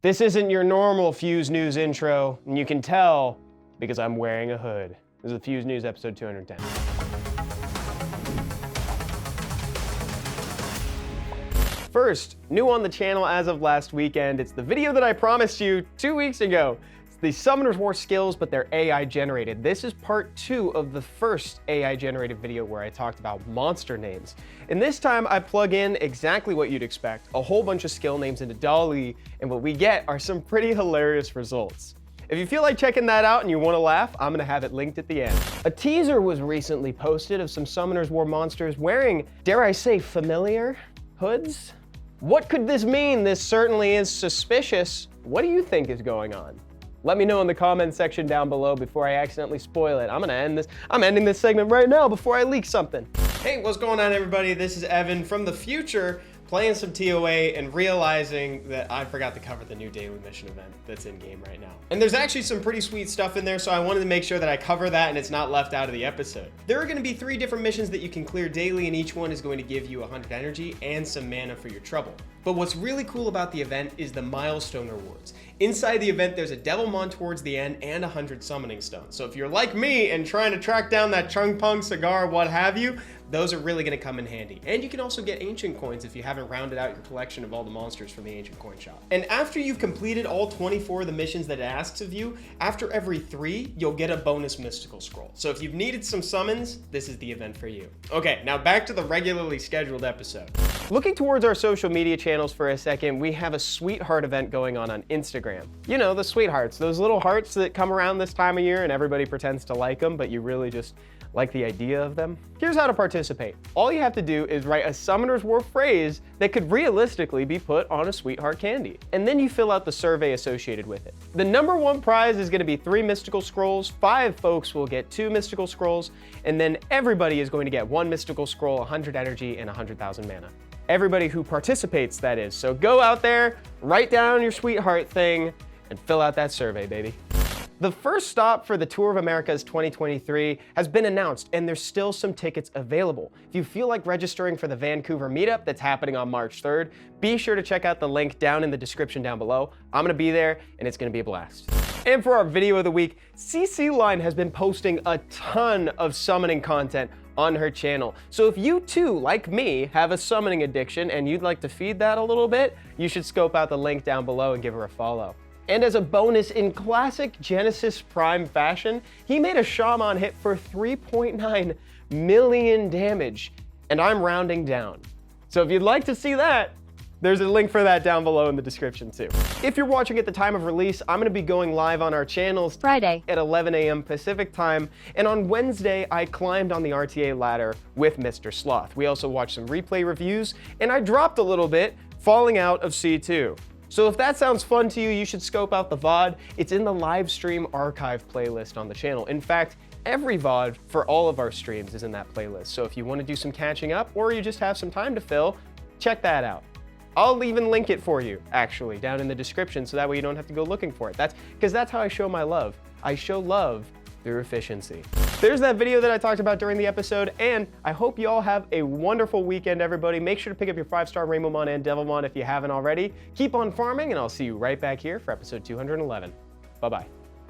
This isn't your normal Fuse News intro, and you can tell because I'm wearing a hood. This is the Fuse News episode 210. First, new on the channel as of last weekend, it's the video that I promised you 2 weeks ago. It's the Summoners War skills, but they're AI generated. This is part 2 of the first AI generated video where I talked about monster names. And this time I plug in exactly what you'd expect, a whole bunch of skill names into DALL-E, and what we get are some pretty hilarious results. If you feel like checking that out and you want to laugh, I'm going to have it linked at the end. A teaser was recently posted of some Summoners War monsters wearing, dare I say, familiar hoods? What could this mean? This certainly is suspicious. What do you think is going on? Let me know in the comments section down below before I accidentally spoil it. I'm ending this segment right now before I leak something. Hey, what's going on, everybody? This is Evan from the future, playing some TOA and realizing that I forgot to cover the new daily mission event that's in game right now. And there's actually some pretty sweet stuff in there, so I wanted to make sure that I cover that and it's not left out of the episode. There are going to be 3 different missions that you can clear daily, and each one is going to give you 100 energy and some mana for your trouble. But what's really cool about the event is the milestone rewards. Inside the event, there's a Devilmon towards the end and 100 summoning stones. So if you're like me and trying to track down that Chung Pung cigar, what have you, those are really going to come in handy. And you can also get ancient coins if you haven't rounded out your collection of all the monsters from the ancient coin shop. And after you've completed all 24 of the missions that it asks of you, after every 3, you'll get a bonus mystical scroll. So if you've needed some summons, this is the event for you. Okay, now back to the regularly scheduled episode. Looking towards our social media channels for a second, we have a sweetheart event going on Instagram. You know, the sweethearts, those little hearts that come around this time of year and everybody pretends to like them, but you really just like the idea of them. Here's how to participate. All you have to do is write a Summoners War phrase that could realistically be put on a sweetheart candy. And then you fill out the survey associated with it. The #1 prize is going to be 3 mystical scrolls, 5 folks will get 2 mystical scrolls, and then everybody is going to get 1 mystical scroll, 100 energy, and 100,000 mana. Everybody who participates, that is. So go out there, write down your sweetheart thing, and fill out that survey, baby. The first stop for the Tour of Americas 2023 has been announced, and there's still some tickets available. If you feel like registering for the Vancouver meetup that's happening on March 3rd, be sure to check out the link down in the description down below. I'm gonna be there, and it's gonna be a blast. And for our video of the week, CC Line has been posting a ton of summoning content on her channel. So if you too, like me, have a summoning addiction and you'd like to feed that a little bit, you should scope out the link down below and give her a follow. And as a bonus, in classic Genesis Prime fashion, he made a Shaman hit for 3.9 million damage, and I'm rounding down. So if you'd like to see that, there's a link for that down below in the description too. If you're watching at the time of release, I'm gonna be going live on our channels Friday at 11 a.m. Pacific time, and on Wednesday, I climbed on the RTA ladder with Mr. Sloth. We also watched some replay reviews, and I dropped a little bit, falling out of C2. So if that sounds fun to you, you should scope out the VOD. It's in the live stream archive playlist on the channel. In fact, every VOD for all of our streams is in that playlist. So if you want to do some catching up or you just have some time to fill, check that out. I'll even link it for you, actually, down in the description, so that way you don't have to go looking for it. That's how I show my love. I show love through efficiency. There's that video that I talked about during the episode, and I hope you all have a wonderful weekend, everybody. Make sure to pick up your 5-star Rainbowmon and Devilmon if you haven't already. Keep on farming, and I'll see you right back here for episode 211. Bye-bye.